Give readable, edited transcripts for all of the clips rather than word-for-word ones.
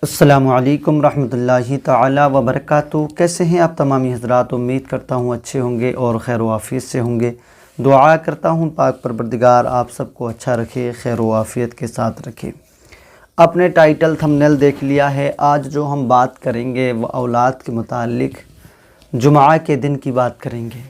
السلام علیکم رحمۃ اللہ تعالی وبرکاتہ۔ کیسے ہیں آپ تمامی حضرات؟ امید کرتا ہوں اچھے ہوں گے اور خیر و عافیت سے ہوں گے۔ دعا کرتا ہوں پاک پروردگار آپ سب کو اچھا رکھے، خیر و عافیت کے ساتھ رکھے۔ اپنے ٹائٹل تھمبنیل دیکھ لیا ہے۔ آج جو ہم بات کریں گے وہ اولاد کے متعلق جمعہ کے دن کی بات کریں گے۔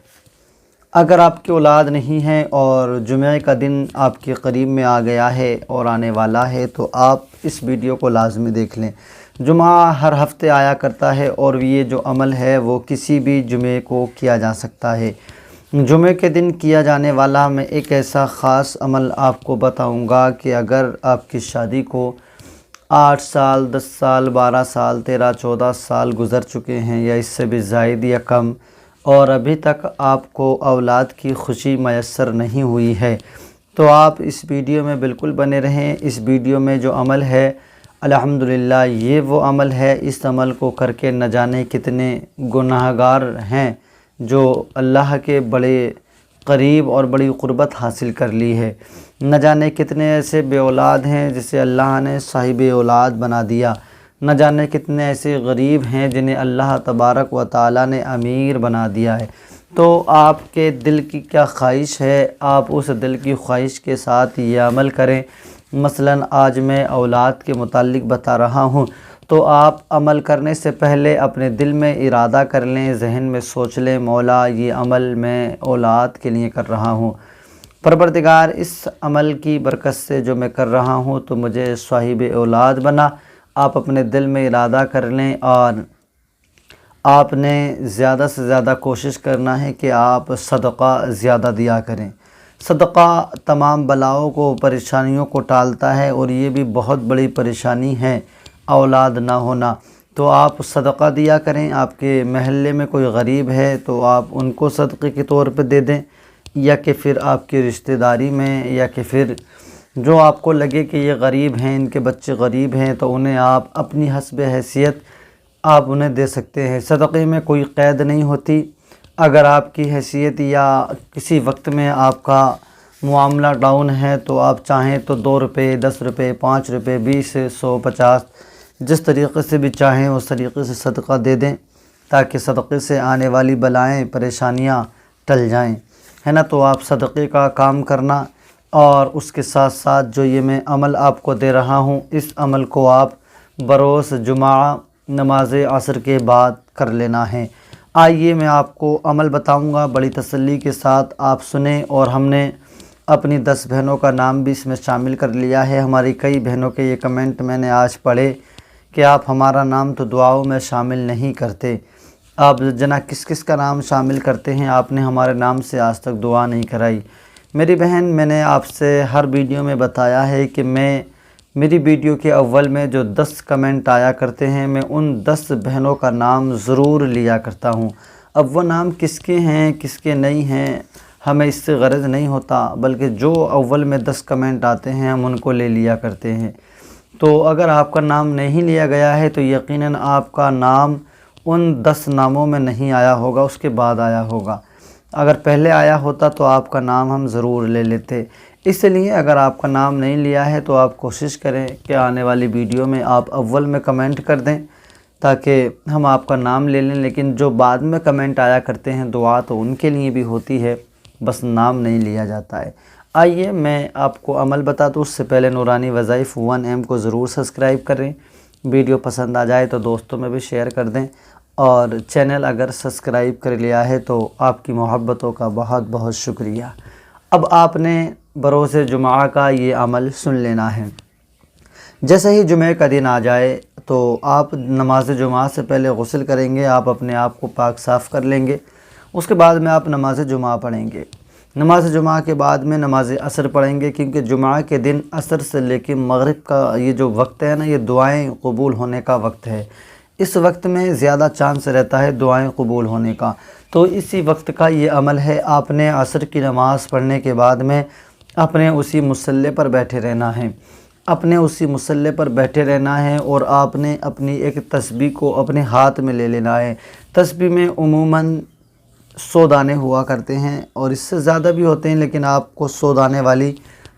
اگر آپ کی اولاد نہیں ہے اور جمعہ کا دن آپ کے قریب میں آ گیا ہے اور آنے والا ہے تو آپ اس ویڈیو کو لازمی دیکھ لیں۔ جمعہ ہر ہفتے آیا کرتا ہے اور یہ جو عمل ہے وہ کسی بھی جمعے کو کیا جا سکتا ہے۔ جمعے کے دن کیا جانے والا میں ایک ایسا خاص عمل آپ کو بتاؤں گا کہ اگر آپ کی شادی کو 8 سال 10 سال 12 سال 13 14 سال گزر چکے ہیں یا اس سے بھی زائد یا کم، اور ابھی تک آپ کو اولاد کی خوشی میسر نہیں ہوئی ہے تو آپ اس ویڈیو میں بالکل بنے رہیں۔ اس ویڈیو میں جو عمل ہے الحمدللہ یہ وہ عمل ہے، اس عمل کو کر کے نہ جانے کتنے گناہگار ہیں جو اللہ کے بڑے قریب اور بڑی قربت حاصل کر لی ہے، نہ جانے کتنے ایسے بے اولاد ہیں جسے اللہ نے صاحب اولاد بنا دیا، نہ جانے کتنے ایسے غریب ہیں جنہیں اللہ تبارک و تعالی نے امیر بنا دیا ہے۔ تو آپ کے دل کی کیا خواہش ہے، آپ اس دل کی خواہش کے ساتھ یہ عمل کریں۔ مثلاً آج میں اولاد کے متعلق بتا رہا ہوں تو آپ عمل کرنے سے پہلے اپنے دل میں ارادہ کر لیں، ذہن میں سوچ لیں، مولا یہ عمل میں اولاد کے لیے کر رہا ہوں، پروردگار اس عمل کی برکت سے جو میں کر رہا ہوں تو مجھے صاحب اولاد بنا۔ آپ اپنے دل میں ارادہ کر لیں اور آپ نے زیادہ سے زیادہ کوشش کرنا ہے کہ آپ صدقہ زیادہ دیا کریں۔ صدقہ تمام بلاؤں کو پریشانیوں کو ٹالتا ہے اور یہ بھی بہت بڑی پریشانی ہے اولاد نہ ہونا، تو آپ صدقہ دیا کریں۔ آپ کے محلے میں کوئی غریب ہے تو آپ ان کو صدقے کے طور پہ دے دیں، یا کہ پھر آپ کی رشتہ داری میں، یا کہ پھر جو آپ کو لگے کہ یہ غریب ہیں، ان کے بچے غریب ہیں تو انہیں آپ اپنی حسب حیثیت آپ انہیں دے سکتے ہیں۔ صدقے میں کوئی قید نہیں ہوتی۔ اگر آپ کی حیثیت یا کسی وقت میں آپ کا معاملہ ڈاؤن ہے تو آپ چاہیں تو 2 روپے 10 روپے 5 روپے 20 100 50 جس طریقے سے بھی چاہیں اس طریقے سے صدقہ دے دیں تاکہ صدقے سے آنے والی بلائیں پریشانیاں ٹل جائیں، ہے نا۔ تو آپ صدقے کا کام کرنا، اور اس کے ساتھ ساتھ جو یہ میں عمل آپ کو دے رہا ہوں اس عمل کو آپ بروز جمعہ نماز عصر کے بعد کر لینا ہے۔ آئیے میں آپ کو عمل بتاؤں گا، بڑی تسلی کے ساتھ آپ سنیں۔ اور ہم نے اپنی 10 بہنوں کا نام بھی اس میں شامل کر لیا ہے۔ ہماری کئی بہنوں کے یہ کمنٹ میں نے آج پڑھے کہ آپ ہمارا نام تو دعاؤں میں شامل نہیں کرتے، آپ جناب کس کس کا نام شامل کرتے ہیں، آپ نے ہمارے نام سے آج تک دعا نہیں کرائی۔ میری بہن، میں نے آپ سے ہر ویڈیو میں بتایا ہے کہ میری ویڈیو کے اول میں جو 10 کمنٹ آیا کرتے ہیں میں ان 10 بہنوں کا نام ضرور لیا کرتا ہوں۔ اب وہ نام کس کے ہیں کس کے نہیں ہیں ہمیں اس سے غرض نہیں ہوتا، بلکہ جو اول میں 10 کمنٹ آتے ہیں ہم ان کو لے لیا کرتے ہیں۔ تو اگر آپ کا نام نہیں لیا گیا ہے تو یقیناً آپ کا نام ان 10 ناموں میں نہیں آیا ہوگا، اس کے بعد آیا ہوگا۔ اگر پہلے آیا ہوتا تو آپ کا نام ہم ضرور لے لیتے۔ اس لیے اگر آپ کا نام نہیں لیا ہے تو آپ کوشش کریں کہ آنے والی ویڈیو میں آپ اول میں کمنٹ کر دیں تاکہ ہم آپ کا نام لے لیں۔ لیکن جو بعد میں کمنٹ آیا کرتے ہیں دعا تو ان کے لیے بھی ہوتی ہے، بس نام نہیں لیا جاتا ہے۔ آئیے میں آپ کو عمل بتا دوں، اس سے پہلے نورانی وظائف 1M کو ضرور سبسکرائب کریں۔ ویڈیو پسند آ جائے تو دوستوں میں بھی شیئر کر دیں، اور چینل اگر سبسکرائب کر لیا ہے تو آپ کی محبتوں کا بہت بہت شکریہ۔ اب آپ نے بروز جمعہ کا یہ عمل سن لینا ہے۔ جیسے ہی جمعہ کا دن آ جائے تو آپ نماز جمعہ سے پہلے غسل کریں گے، آپ اپنے آپ کو پاک صاف کر لیں گے۔ اس کے بعد میں آپ نماز جمعہ پڑھیں گے۔ نماز جمعہ کے بعد میں نماز عصر پڑھیں گے، کیونکہ جمعہ کے دن عصر سے لے کے مغرب کا یہ جو وقت ہے نا، یہ دعائیں قبول ہونے کا وقت ہے۔ اس وقت میں زیادہ چانس رہتا ہے دعائیں قبول ہونے کا، تو اسی وقت کا یہ عمل ہے۔ آپ نے عصر کی نماز پڑھنے کے بعد میں اپنے اسی مصلی پر بیٹھے رہنا ہے، اپنے اسی مصلی پر بیٹھے رہنا ہے، اور آپ نے اپنی ایک تسبیح کو اپنے ہاتھ میں لے لینا ہے۔ تسبیح میں عموماً 100 دانے ہوا کرتے ہیں اور اس سے زیادہ بھی ہوتے ہیں، لیکن آپ کو 100 دانے والی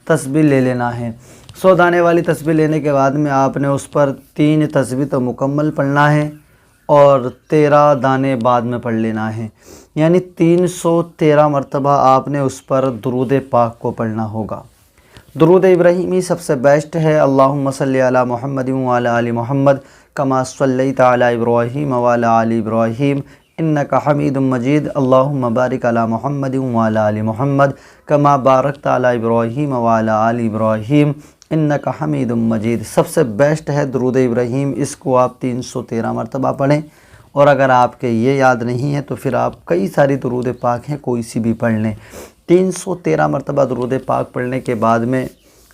تسبیح لے لینا ہے۔ 100 دانے والی تسبیح لینے کے بعد میں آپ نے اس پر 3 تسبیح تو مکمل پڑھنا ہے اور 13 دانے بعد میں پڑھ لینا ہے، یعنی 313 مرتبہ آپ نے اس پر درود پاک کو پڑھنا ہوگا۔ درود ابراہیمی سب سے بیسٹ ہے، اللہم صلی علی محمد وعلی آل محمد کما صلیت علی ابراہیم وعلی آل ابراہیم انک حمید مجید، اللہم بارک علی محمد وعلی آل محمد کما بارکت علی ابراہیم وعلی آل ابراہیم انک حمید مجید۔ سب سے بیسٹ ہے درود ابراہیم، اس کو آپ 313 مرتبہ پڑھیں، اور اگر آپ کے یہ یاد نہیں ہے تو پھر آپ کئی ساری درود پاک ہیں، کوئی سی بھی پڑھ لیں۔ 313 مرتبہ درود پاک پڑھنے کے بعد میں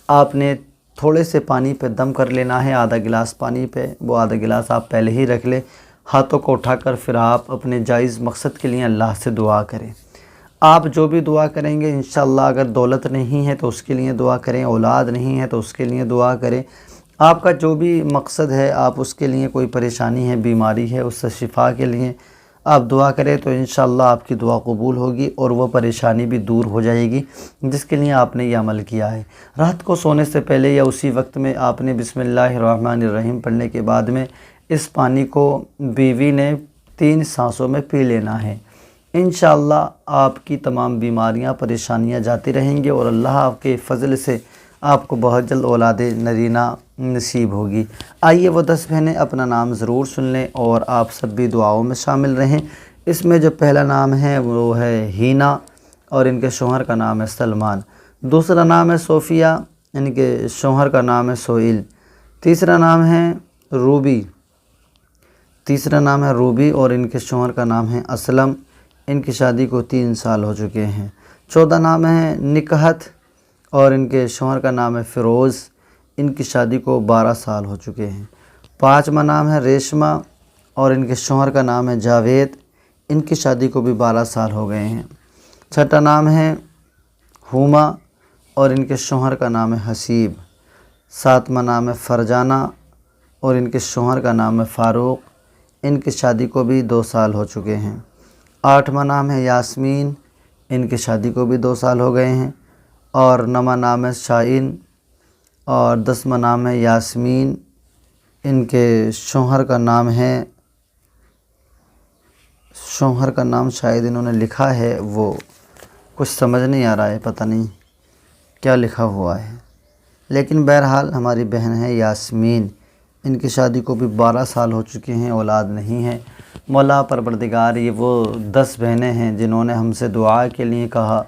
آپ نے تھوڑے سے پانی پہ دم کر لینا ہے، آدھا گلاس پانی پہ، وہ آدھا گلاس آپ پہلے ہی رکھ لیں۔ ہاتھوں کو اٹھا کر پھر آپ اپنے جائز مقصد کے لیے اللہ سے دعا کریں۔ آپ جو بھی دعا کریں گے انشاءاللہ، اگر دولت نہیں ہے تو اس کے لیے دعا کریں، اولاد نہیں ہے تو اس کے لیے دعا کریں، آپ کا جو بھی مقصد ہے، آپ اس کے لیے کوئی پریشانی ہے، بیماری ہے، اس سے شفا کے لیے آپ دعا کریں تو انشاءاللہ آپ کی دعا قبول ہوگی اور وہ پریشانی بھی دور ہو جائے گی جس کے لیے آپ نے یہ عمل کیا ہے۔ رات کو سونے سے پہلے یا اسی وقت میں آپ نے بسم اللہ الرحمن الرحیم پڑھنے کے بعد میں اس پانی کو بیوی نے 3 سانسوں میں پی لینا ہے۔ انشاءاللہ آپ کی تمام بیماریاں پریشانیاں جاتی رہیں گی اور اللہ آپ کے فضل سے آپ کو بہت جلد اولاد نرینہ نصیب ہوگی۔ آئیے وہ 10 بہنیں اپنا نام ضرور سن لیں اور آپ سب بھی دعاؤں میں شامل رہیں۔ اس میں جو پہلا نام ہے وہ ہے ہینا اور ان کے شوہر کا نام ہے سلمان۔ دوسرا نام ہے صوفیہ، ان کے شوہر کا نام ہے سہیل۔ تیسرا نام ہے روبی اور ان کے شوہر کا نام ہے اسلم، ان کی شادی کو 3 سال ہو چکے ہیں۔ چوتھا نام ہے نکہت اور ان کے شوہر کا نام ہے فیروز، ان کی شادی کو 12 سال ہو چکے ہیں۔ 5واں نام ہے ریشمہ اور ان کے شوہر کا نام ہے جاوید، ان کی شادی کو بھی 12 سال ہو گئے ہیں۔ 6واں نام ہے ہما اور ان کے شوہر کا نام ہے حسیب۔ 7واں نام ہے فرجانہ اور ان کے شوہر کا نام ہے فاروق، ان کی شادی کو بھی 2 سال ہو چکے ہیں۔ 8واں نام ہے یاسمین، ان کی شادی کو بھی 2 سال ہو گئے ہیں۔ اور 9واں نام ہے شائن اور 10واں نام ہے یاسمین، ان کے شوہر کا نام شاید انہوں نے لکھا ہے، وہ کچھ سمجھ نہیں آ رہا ہے، پتہ نہیں کیا لکھا ہوا ہے، لیکن بہرحال ہماری بہن ہے یاسمین، ان کی شادی کو بھی 12 سال ہو چکے ہیں، اولاد نہیں ہے۔ مولا پروردگار، یہ وہ 10 بہنیں ہیں جنہوں نے ہم سے دعا کے لیے کہا،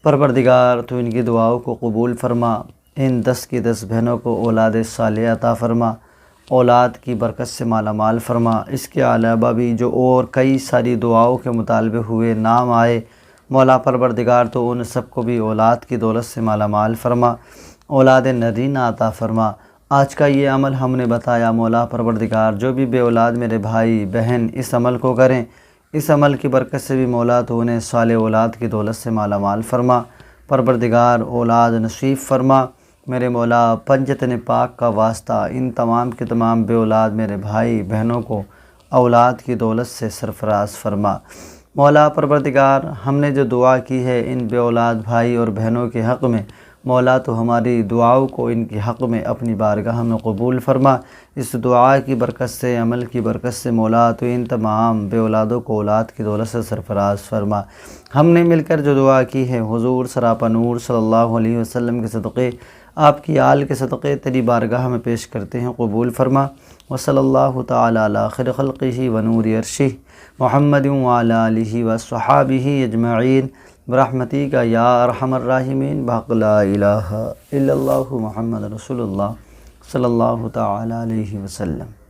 پروردگار تو ان کی دعاؤں کو قبول فرما، ان 10 کی 10 بہنوں کو اولاد صالح عطا فرما، اولاد کی برکت سے مالا مال فرما۔ اس کے علاوہ بھی جو اور کئی ساری دعاؤں کے مطالبے ہوئے، نام آئے، مولا پروردگار تو ان سب کو بھی اولاد کی دولت سے مالا مال فرما، اولاد نرینہ عطا فرما۔ آج کا یہ عمل ہم نے بتایا، مولا پروردگار جو بھی بے اولاد میرے بھائی بہن اس عمل کو کریں، اس عمل کی برکت سے بھی مولا تو انہیں صالح اولاد کی دولت سے مالا مال فرما۔ پروردگار اولاد نصیب فرما، میرے مولا پنجتن پاک کا واسطہ ان تمام کے تمام بے اولاد میرے بھائی بہنوں کو اولاد کی دولت سے سرفراز فرما۔ مولا پروردگار ہم نے جو دعا کی ہے ان بے اولاد بھائی اور بہنوں کے حق میں، مولا تو ہماری دعاؤں کو ان کے حق میں اپنی بارگاہ میں قبول فرما۔ اس دعا کی برکت سے، عمل کی برکت سے مولا تو ان تمام بے اولادوں کو اولاد کی دولت سے سرفراز فرما۔ ہم نے مل کر جو دعا کی ہے حضور سراپا نور صلی اللہ علیہ وسلم کے صدقے، آپ کی آل کے صدقے تیری بارگاہ میں پیش کرتے ہیں، قبول فرما۔ وصلی اللہ تعالی علی خیر خلقہ ونور عرشہ محمد وعلی آلہ وصحابہ اجمعین برحمتک یا ارحم الراحمین بحق لا الہ الا اللہ محمد رسول اللہ صلی اللہ تعالی علیہ وسلم۔